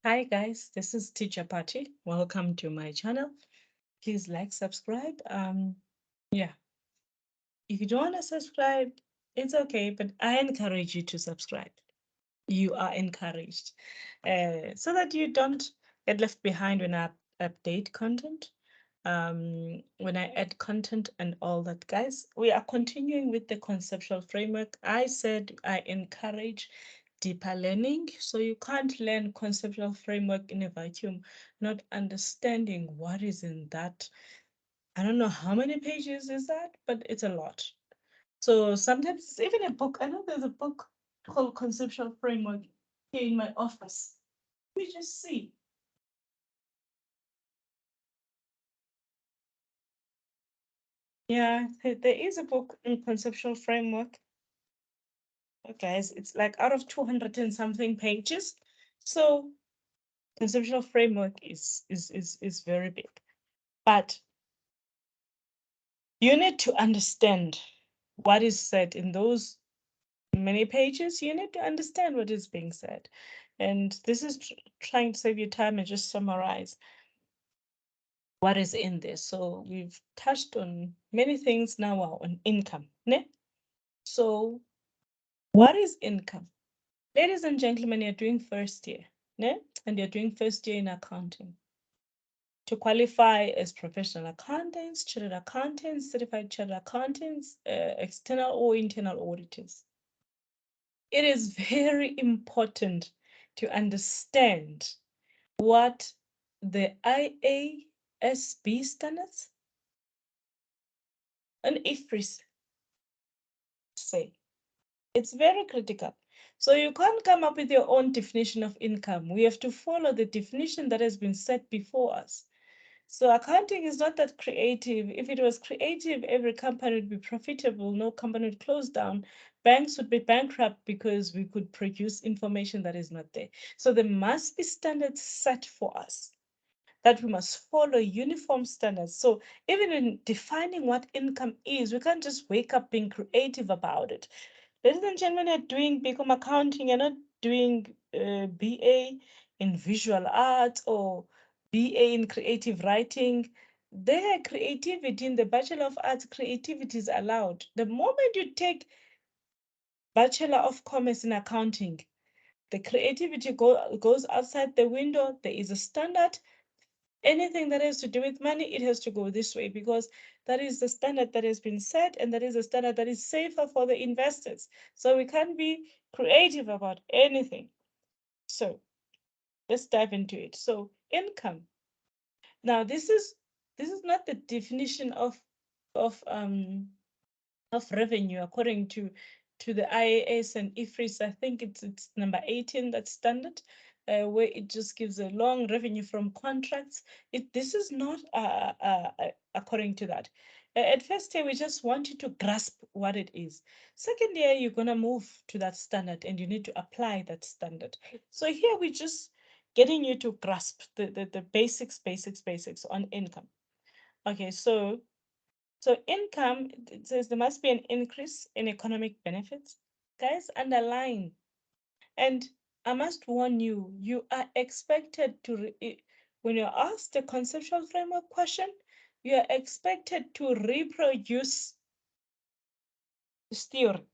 Hi guys, this is Teacher Patty. Welcome to my channel. Please like, subscribe. Yeah, if you don't want to subscribe, it's okay, but I encourage you to subscribe. You are encouraged, so that you don't get left behind when I update content. When I add content and all that, guys, we are continuing with the conceptual framework. I said I encourage deeper learning. So you can't learn conceptual framework in a vacuum, not understanding what is in that. I don't know how many pages is that, but it's a lot. So sometimes it's even a book. I know there's a book called Conceptual Framework here in my office. We just see. Yeah, there is a book in Conceptual Framework. Guys, it's like out of 200 and something pages. So conceptual framework is very big. But you need to understand what is said in those many pages. You need to understand what is being said. And this is trying to save you time and just summarize what is in this. So we've touched on many things now on income. Ne? So what is income? Ladies and gentlemen, you're doing first year, ne? And you're doing first year in accounting. To qualify as professional accountants, chartered accountants, certified chartered accountants, external or internal auditors. It is very important to understand what the IASB standards and IFRS say. It's very critical. So you can't come up with your own definition of income. We have to follow the definition that has been set before us. So accounting is not that creative. If it was creative, every company would be profitable. No company would close down. Banks would be bankrupt because we could produce information that is not there. So there must be standards set for us that we must follow uniform standards. So even in defining what income is, we can't just wake up being creative about it. Ladies and gentlemen, you're doing BCom accounting, you're not doing BA in visual arts or BA in creative writing. Their creativity in the Bachelor of Arts, creativity is allowed. The moment you take Bachelor of Commerce in accounting, the creativity goes outside the window. There is a standard. Anything that has to do with money, it has to go this way because that is the standard that has been set, and that is the standard that is safer for the investors. So we can't be creative about anything. So let's dive into it. So income. Now this is not the definition of um of revenue according to the IAS and IFRS. I think it's number 18, that's standard, where it just gives a long revenue from contracts. This is not according to that. At first year, we just want you to grasp what it is. Second year, you're going to move to that standard and you need to apply that standard. So here we're just getting you to grasp the basics on income. Okay, so income, it says there must be an increase in economic benefits. Guys, underline. And I must warn you, you are expected to, when you're asked a conceptual framework question, you are expected to reproduce this theory.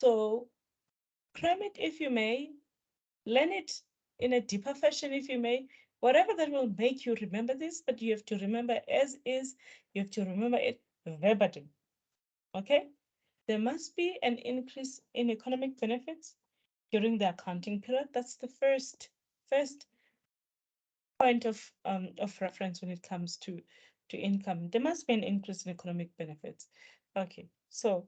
So cram it if you may, learn it in a deeper fashion if you may, whatever that will make you remember this, but you have to remember as is, you have to remember it verbatim. Okay? There must be an increase in economic benefits during the accounting period. That's the first point of reference when it comes to income. There must be an increase in economic benefits. Okay, so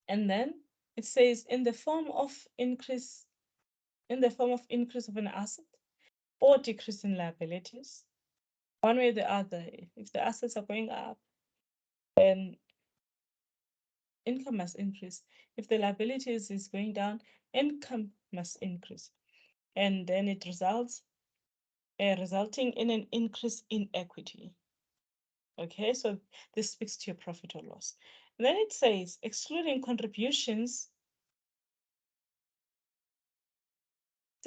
and then it says in the form of increase of an asset or decrease in liabilities, one way or the other. If the assets are going up, then income must increase. If the liabilities is going down, income must increase. And then it resulting in an increase in equity. Okay, so this speaks to your profit or loss. And then it says, excluding contributions,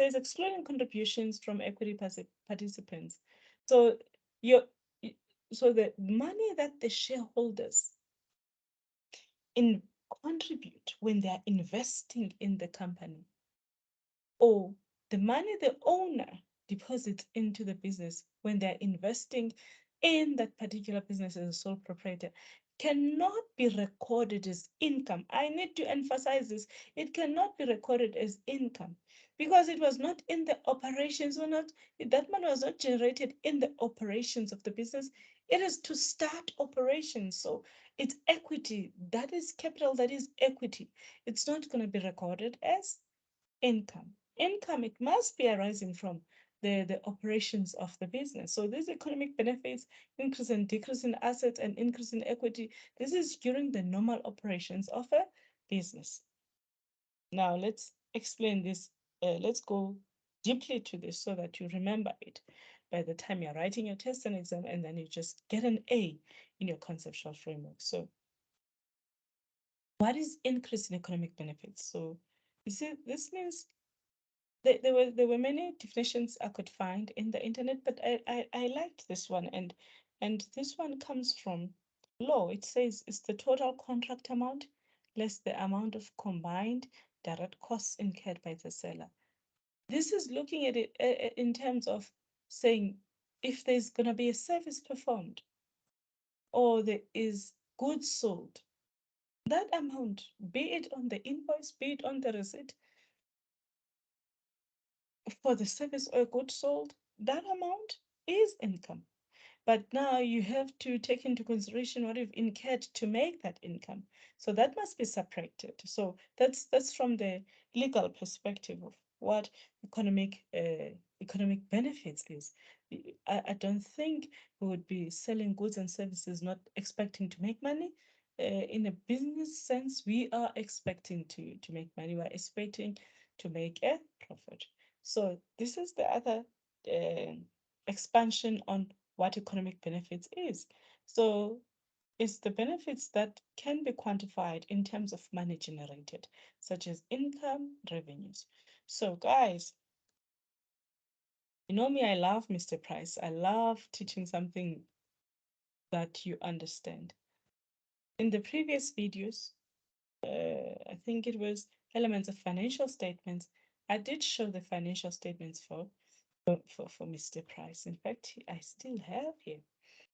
says excluding contributions from equity participants. So your so the money that the shareholders in contribute when they are investing in the company, or the money the owner deposits into the business when they're investing in that particular business as a sole proprietor, cannot be recorded as income. I need to emphasize this. It cannot be recorded as income because it was not in the operations, or not that money was not generated in the operations of the business. It is to start operations. So it's equity. That is capital. That is equity. It's not going to be recorded as income. Income, it must be arising from the operations of the business. So these economic benefits, increase and decrease in assets and increase in equity, this is during the normal operations of a business. Now let's explain this. Let's go deeply to this so that you remember it by the time you're writing your test and exam, and then you just get an A in your conceptual framework. So what is increase in economic benefits? So you see, this means there were many definitions I could find in the internet, but I liked this one, and this one comes from law. It says it's the total contract amount less the amount of combined direct costs incurred by the seller. This is looking at it in terms of saying if there's going to be a service performed or there is goods sold, that amount, be it on the invoice, be it on the receipt, for the service or goods sold, that amount is income. But now you have to take into consideration what you've incurred to make that income. So that must be subtracted. So that's from the legal perspective of what economic benefits is. I don't think we would be selling goods and services not expecting to make money. In a business sense, we are expecting to make money. We're expecting to make a profit. So this is the other expansion on what economic benefits is. So it's the benefits that can be quantified in terms of money generated, such as income, revenues. So guys, you know me, I love Mr. Price. I love teaching something that you understand. In the previous videos, I think it was elements of financial statements. I did show the financial statements for Mr. Price. In fact, I still have here.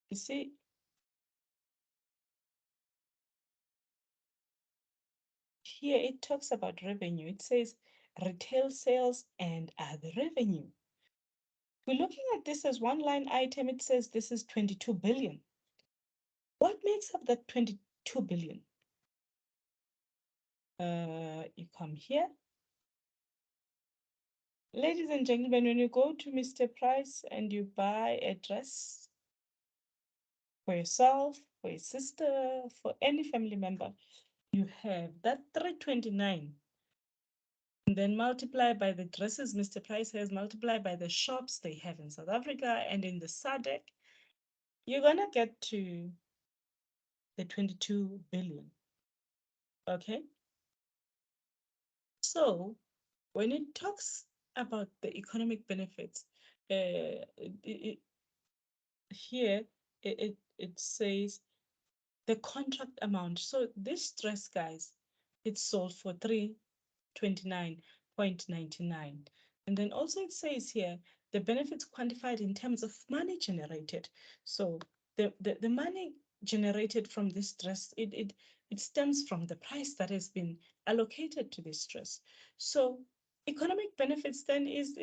You see, here it talks about revenue. It says retail sales and other revenue. We're looking at this as one line item. It says this is 22 billion. What makes up that 22 billion? You come here. Ladies and gentlemen, when you go to Mr. Price and you buy a dress for yourself, for your sister, for any family member, you have that 329. And then multiply by the dresses Mr. Price has, multiply by the shops they have in South Africa and in the SADC, you're going to get to the 22 billion. Okay? So when it talks about the economic benefits, here it says the contract amount. So this dress, guys, it's sold for 329.99. And then also it says here the benefits quantified in terms of money generated. So the money generated from this dress, it stems from the price that has been allocated to this dress. So economic benefits then is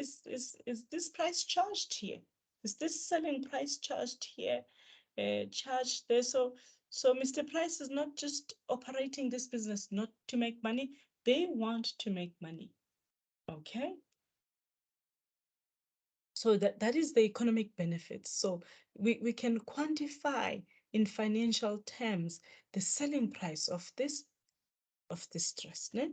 this price charged here? Is this selling price charged here? Charged there? So Mr. Price is not just operating this business not to make money. They want to make money. Okay? So that is the economic benefits. So we can quantify in financial terms the selling price of this dress. Ne?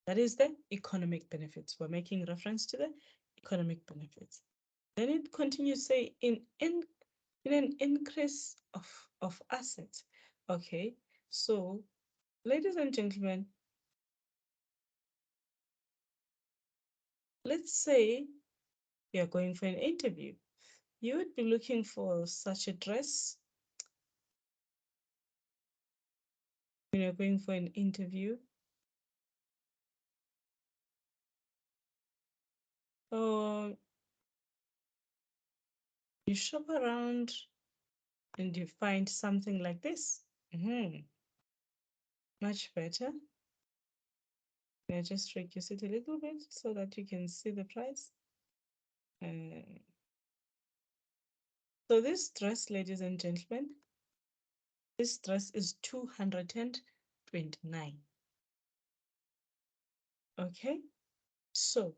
That is the economic benefits. We're making reference to the economic benefits. Then it continues say in an increase of assets. Okay, so ladies and gentlemen, let's say you're going for an interview. You would be looking for such a dress when you're going for an interview. Or you shop around and you find something like this. Much better. I just reduce it a little bit so that you can see the price. So this dress, ladies and gentlemen, this dress is 229. Okay, so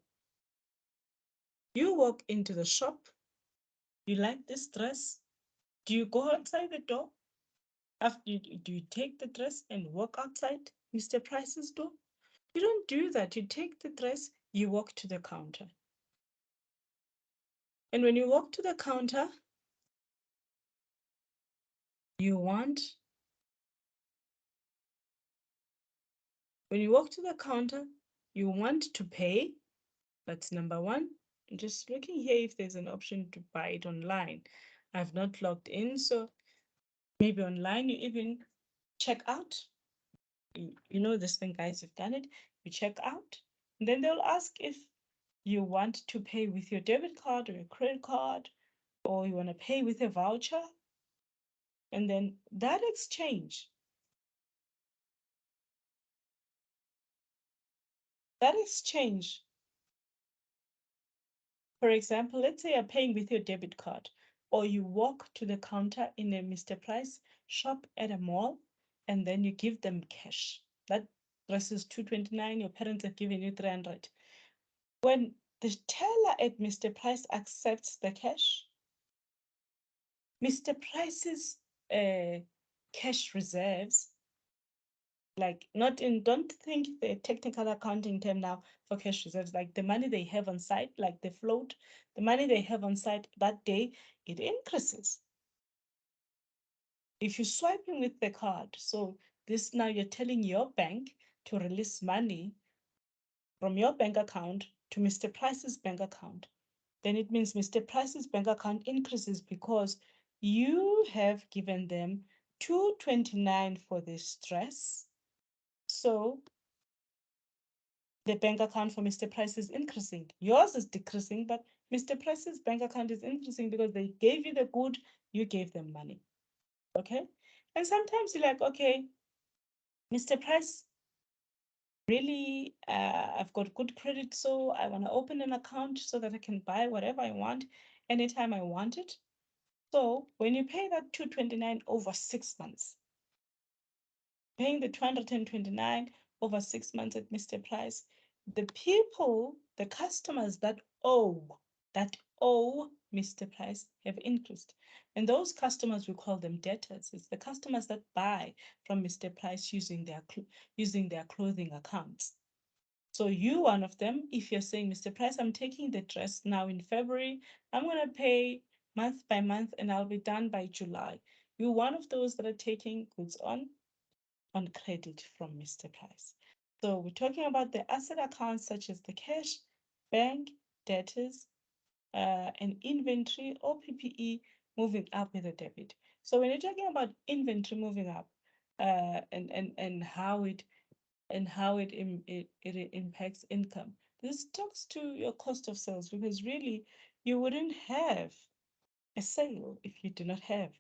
you walk into the shop, you like this dress. Do you go outside the door? Do you take the dress and walk outside Mr. Price's door? You don't do that. You take the dress, you walk to the counter. And when you walk to the counter, you want, when you walk to the counter, you want to pay. That's number one. I'm just looking here if there's an option to buy it online. I've not logged in, so maybe online you even check out. You know this thing, guys, you've done it. You check out, and then they'll ask if you want to pay with your debit card or your credit card, or you want to pay with a voucher. And then that exchange, for example, let's say you're paying with your debit card, or you walk to the counter in a Mr. Price shop at a mall, and then you give them cash. That dress is 229, your parents have given you 300. When the teller at Mr. Price accepts the cash, Mr. Price's cash reserves, like not in, don't think the technical accounting term now for cash reserves, like the money they have on site, like the float, the money they have on site that day, it increases. If you're swiping with the card, so this now you're telling your bank to release money from your bank account to Mr. Price's bank account, then it means Mr. Price's bank account increases because you have given them 229 for this dress. So the bank account for Mr. Price is increasing. Yours is decreasing, but Mr. Price's bank account is increasing because they gave you the good, you gave them money. Okay? And sometimes you're like, okay, Mr. Price, really, I've got good credit, so I want to open an account so that I can buy whatever I want anytime I want it. So when you pay that 229 over 6 months, paying the 229 over 6 months at Mr. Price, the people, the customers that owe Mr. Price have increased. And those customers, we call them debtors. It's the customers that buy from Mr. Price using their clothing accounts. So you, one of them, if you're saying, Mr. Price, I'm taking the dress now in February, I'm going to pay month by month and I'll be done by July. You're one of those that are taking goods on credit from Mr. Price. So we're talking about the asset accounts such as the cash, bank, debtors, and inventory or PPE moving up with a debit. So when you're talking about inventory moving up, and how it it impacts income, this talks to your cost of sales because really you wouldn't have a sale if you do not have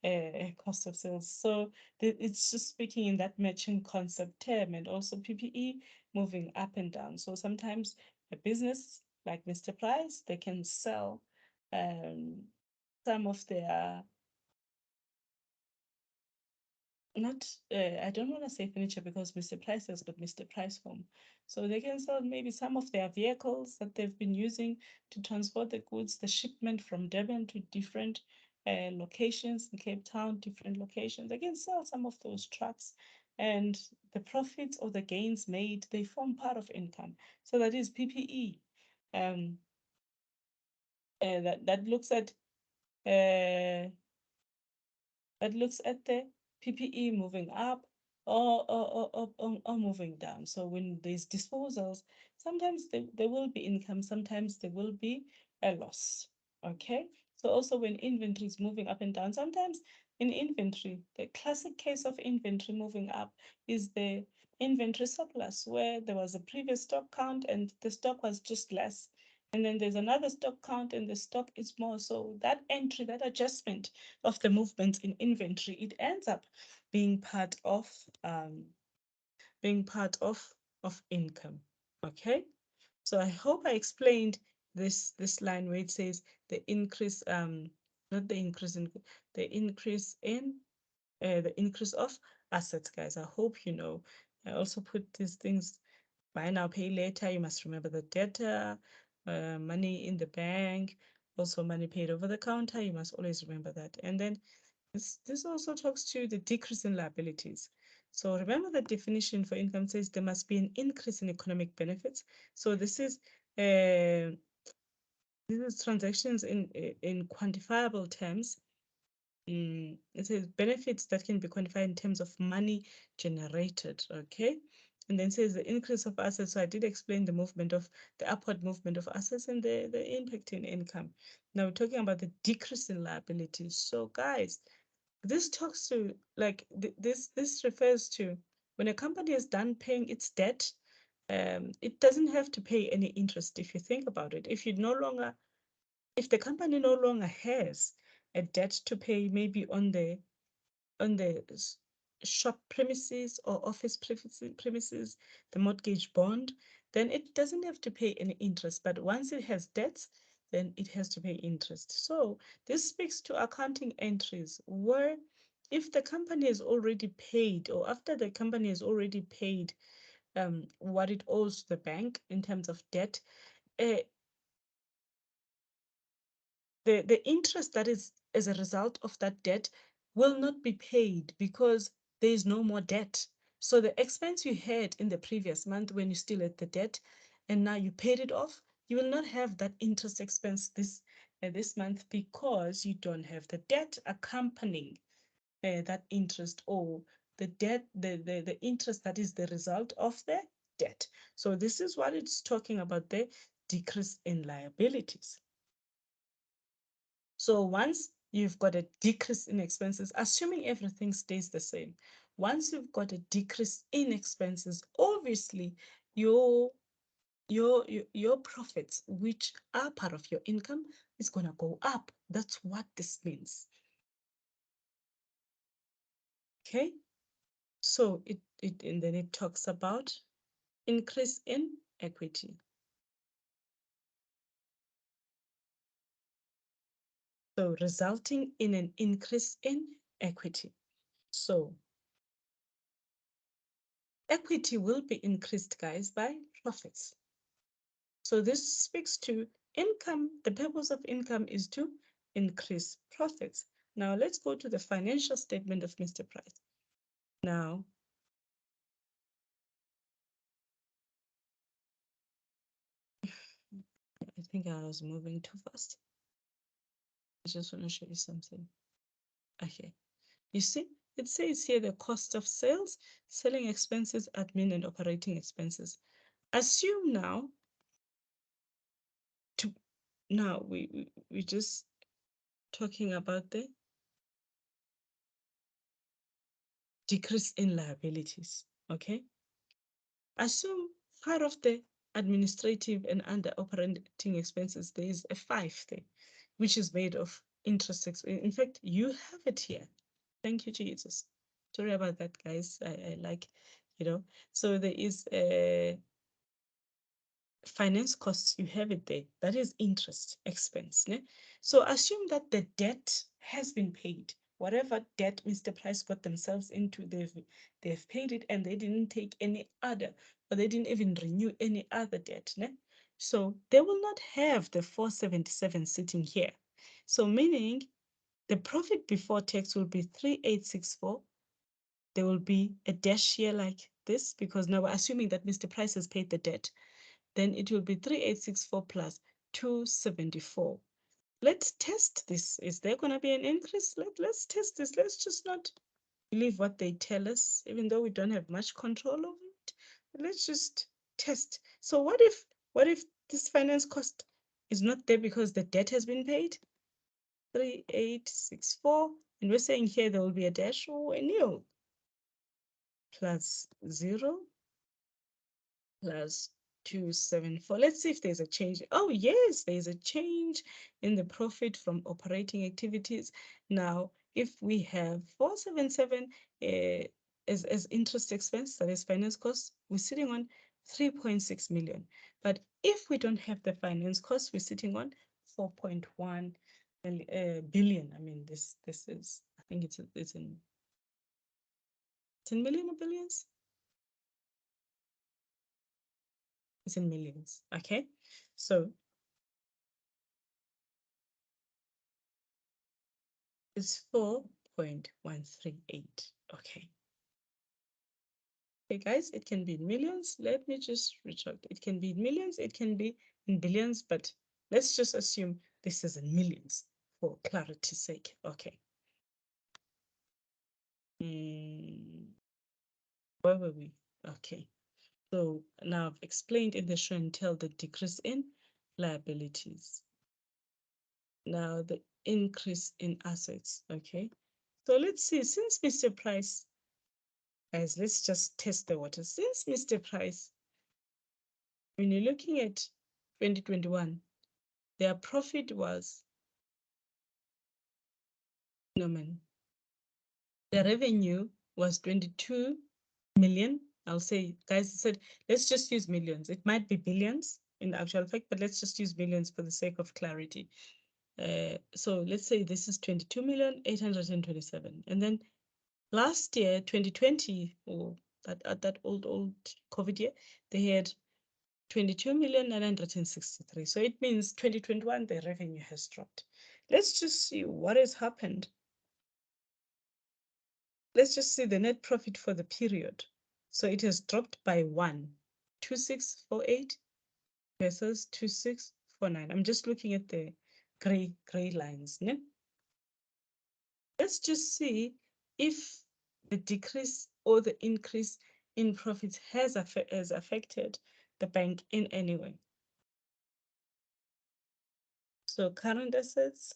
a cost of sales. So it's just speaking in that matching concept term, and also PPE moving up and down. So sometimes a business like Mr. Price, they can sell some of their, not I don't want to say furniture because Mr. Price has got Mr. Price Home. So they can sell maybe some of their vehicles that they've been using to transport the goods, the shipment from Durban to different locations in Cape Town, different locations. They can sell some of those trucks, and the profits or the gains made, they form part of income. So that is PPE. Um, that looks at uh, that looks at the PPE moving up or moving down. So when there's disposals, sometimes there will be income, sometimes there will be a loss. Okay. So also when inventory is moving up and down, sometimes in inventory, the classic case of inventory moving up is the inventory surplus, where there was a previous stock count and the stock was just less. And then there's another stock count and the stock is more. So that entry, that adjustment of the movement in inventory, it ends up being part of um, being part of income. Okay, so I hope I explained this line where it says the increase, not the increase in, the increase in the increase of assets, guys. I hope you know. I also put these things: buy now, pay later. You must remember the debtor, money in the bank, also money paid over the counter. You must always remember that. And then this also talks to the decrease in liabilities. So remember the definition for income says there must be an increase in economic benefits. So this is transactions in quantifiable terms. It says benefits that can be quantified in terms of money generated. Okay. And then says the increase of assets. So I did explain the movement of the upward movement of assets and the impact in income. Now we're talking about the decrease in liabilities. So guys, this talks to, like, this refers to when a company is done paying its debt, it doesn't have to pay any interest. If you think about it, if the company no longer has a debt to pay, maybe on the shop premises or office premises, the mortgage bond, then it doesn't have to pay any interest. But once it has debts, then it has to pay interest. So this speaks to accounting entries where if the company has already paid, or after the company has already paid what it owes to the bank in terms of debt, uh, the interest that is as a result of that debt will not be paid because there is no more debt. So the expense you had in the previous month when you still had the debt and now you paid it off, you will not have that interest expense this month because you don't have the debt accompanying that interest, or the interest that is the result of the debt. So this is what it's talking about, the decrease in liabilities. So once you've got a decrease in expenses, assuming everything stays the same, once you've got a decrease in expenses, obviously your your profits, which are part of your income, is going to go up. That's what this means. Okay, so it and then it talks about increase in equity. So resulting in an increase in equity. So equity will be increased, guys, by profits. So this speaks to income. The purpose of income is to increase profits. Now let's go to the financial statement of Mr. Price. Now, I think I was moving too fast. I just want to show you something. Okay, you see, it says here the cost of sales, selling expenses, admin and operating expenses. Assume now we just talking about the decrease in liabilities. Okay, assume part of the administrative and under operating expenses, there is a 5 there, which is made of interest expense. In fact, you have it here. Thank you, Jesus. Sorry about that, guys. I like, so there is a finance costs, you have it there. That is interest expense. Ne? So assume that the debt has been paid. Whatever debt Mr. Price got themselves into, they've paid it, and they didn't take any other, or they didn't even renew any other debt. Ne? So they will not have the 477 sitting here. So meaning the profit before tax will be 3864. There will be a dash here like this, because now we're assuming that Mr. Price has paid the debt. Then it will be 3864 plus 274. Let's test this. Is there going to be an increase? Let's test this. Let's just not believe what they tell us, even though we don't have much control over it. But let's just test. So what if this finance cost is not there because the debt has been paid? 3864, and we're saying here there will be a dash or a nil. Plus 0 plus 274. Let's see if there's a change. Oh, yes, there's a change in the profit from operating activities. Now, if we have 477 as interest expense, that is finance costs, we're sitting on 3.6 million. But if we don't have the finance costs, we're sitting on 4.1 billion. I mean, this is, I think it's in million or billions. It's in millions. Okay, so it's 4.138. Okay. Okay, guys, it can be in millions. Let me just retract. It can be in millions, it can be in billions, but let's just assume this is in millions for clarity's sake. Okay. Where were we? Okay. So now I've explained in the show and tell the decrease in liabilities. Now the increase in assets. Okay. So let's see, since Mr. Price, guys, let's just test the water. Since Mr. Price, when you're looking at 2021, their profit was, no man, the revenue was 22 million. I'll say, guys, I said, let's just use millions. It might be billions in actual fact, but let's just use millions for the sake of clarity. So let's say this is 22,827,000. And then last year, 2020, or that old COVID year, they had 22,963,000. So it means 2021, the revenue has dropped. Let's just see what has happened. Let's just see the net profit for the period. So it has dropped by 1,2648 versus 2,649. I'm just looking at the gray lines. Ne? Let's just see if the decrease or the increase in profits has affected the bank in any way. So current assets,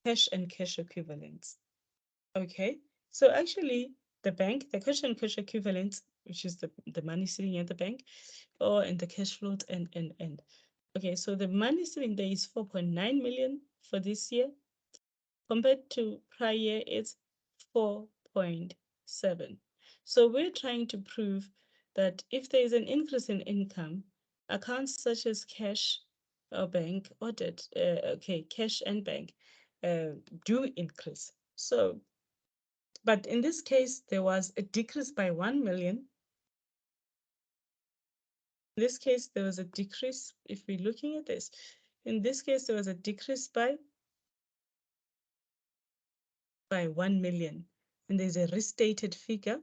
cash and cash equivalents. Okay, so actually the bank, the cash and cash equivalents, which is the money sitting at the bank, and the cash float and. Okay, so the money sitting there is 4.9 million for this year. Compared to prior year, it's 4.7. So we're trying to prove that if there is an increase in income, accounts such as cash or bank or debt, cash and bank do increase. So, but in this case, there was a decrease by 1 million. In this case, there was a decrease, if we're looking at this, in this case, there was a decrease by 1 million. And there's a restated figure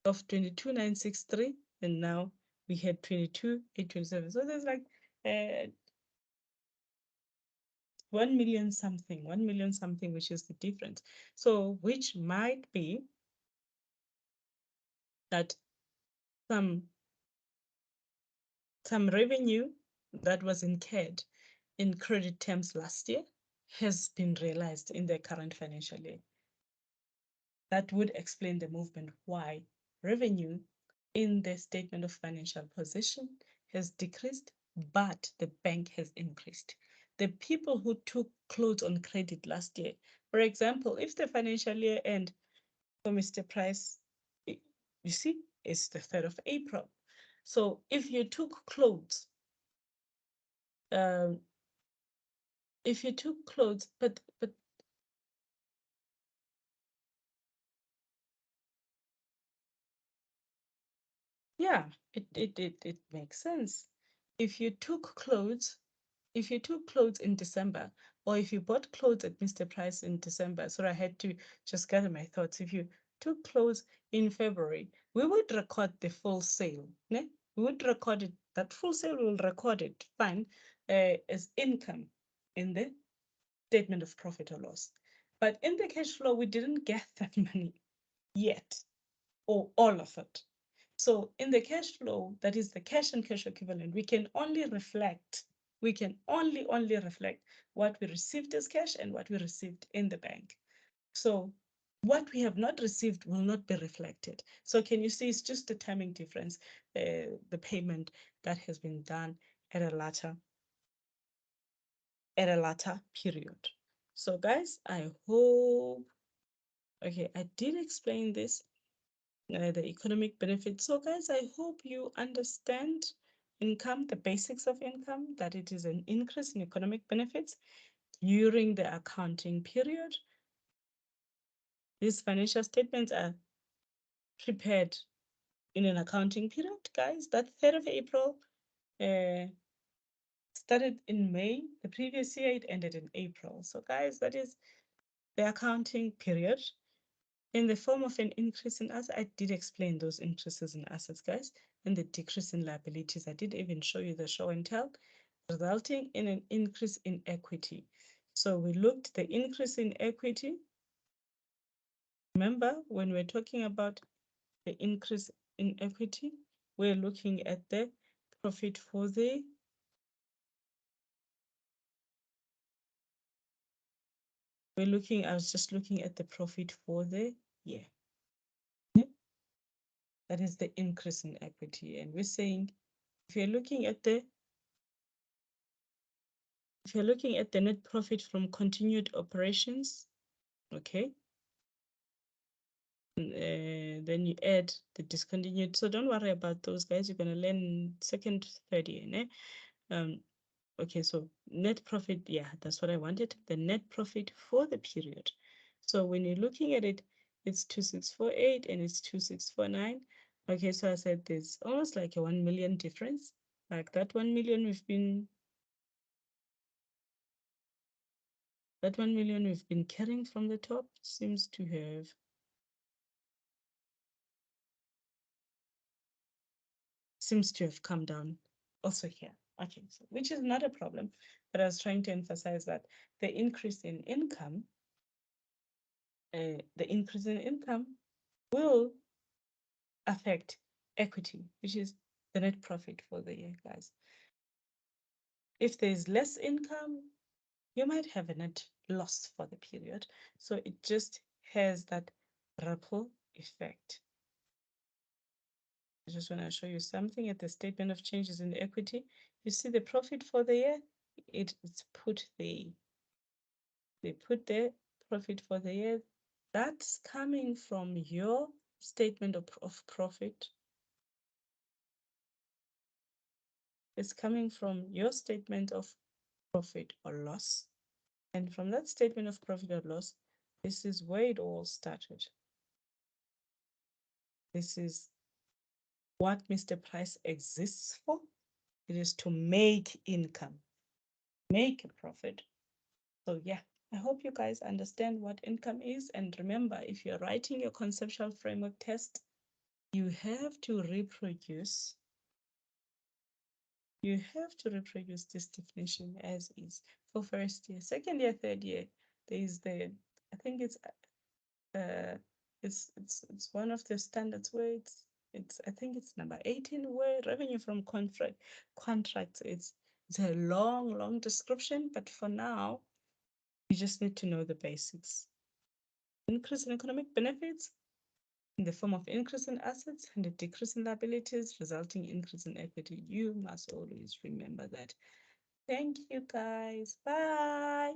of 22,963, and now we had 22,827. So there's like 1 million something, 1 million something, which is the difference. So which might be that some revenue that was incurred in credit terms last year has been realized in the current financial year. That would explain the movement why revenue in the statement of financial position has decreased, but the bank has increased. The people who took clothes on credit last year, for example, if the financial year end for Mr. Price, you see, it's the 3rd of April. So if you took clothes, but yeah, it makes sense. If you took clothes in December, or if you bought clothes at Mr. Price in December, so I had to just gather my thoughts. If you took clothes in February, we would record the full sale. Ne? We would record it, that full sale, we will record it, fine, as income in the statement of profit or loss. But in the cash flow, we didn't get that money yet, or all of it. So in the cash flow, that is the cash and cash equivalent, we can only reflect, only reflect what we received as cash and what we received in the bank. So what we have not received will not be reflected. So can you see it's just a timing difference, the payment that has been done at a later period. So guys, I hope, okay, I did explain this, the economic benefits. So guys, I hope you understand income, the basics of income, that it is an increase in economic benefits during the accounting period. These financial statements are prepared in an accounting period, guys. That 3rd of April started in May. The previous year, it ended in April. So guys, that is the accounting period. In the form of an increase in assets, I did explain those increases in assets, guys, and the decrease in liabilities. I did even show you the show and tell, resulting in an increase in equity. So we looked the increase in equity. Remember, when we're talking about the increase in equity, we're looking at the profit for the I was just looking at the profit for the year. That is the increase in equity. And we're saying if you're looking at the net profit from continued operations, okay, then you add the discontinued. So don't worry about those, guys. You're going to learn second, third year. Okay, so net profit, yeah, that's what I wanted. The net profit for the period. So when you're looking at it, it's 2648 and it's 2649. Okay, so I said there's almost like a 1 million difference. Like that 1 million we've been carrying from the top seems to have come down also here. Okay, so which is not a problem, but I was trying to emphasize that the increase in income will affect equity, which is the net profit for the year, guys. If there's less income, you might have a net loss for the period. So it just has that ripple effect. I just want to show you something at the statement of changes in equity. You see the profit for the year, it's put the profit for the year. That's coming from your statement of profit. It's coming from your statement of profit or loss. And from that statement of profit or loss, this is where it all started. This is what Mr. Price exists for. It is to make income, make a profit. So yeah, I hope you guys understand what income is. And remember, if you're writing your conceptual framework test, you have to reproduce this definition as is for first year. Second year, third year, there is I think it's one of the standards where I think it's number 18, where revenue from contracts, it's a long description, but for now you just need to know the basics. Increase in economic benefits in the form of increase in assets and a decrease in liabilities, resulting increase in equity. You must always remember that. Thank you, guys. Bye.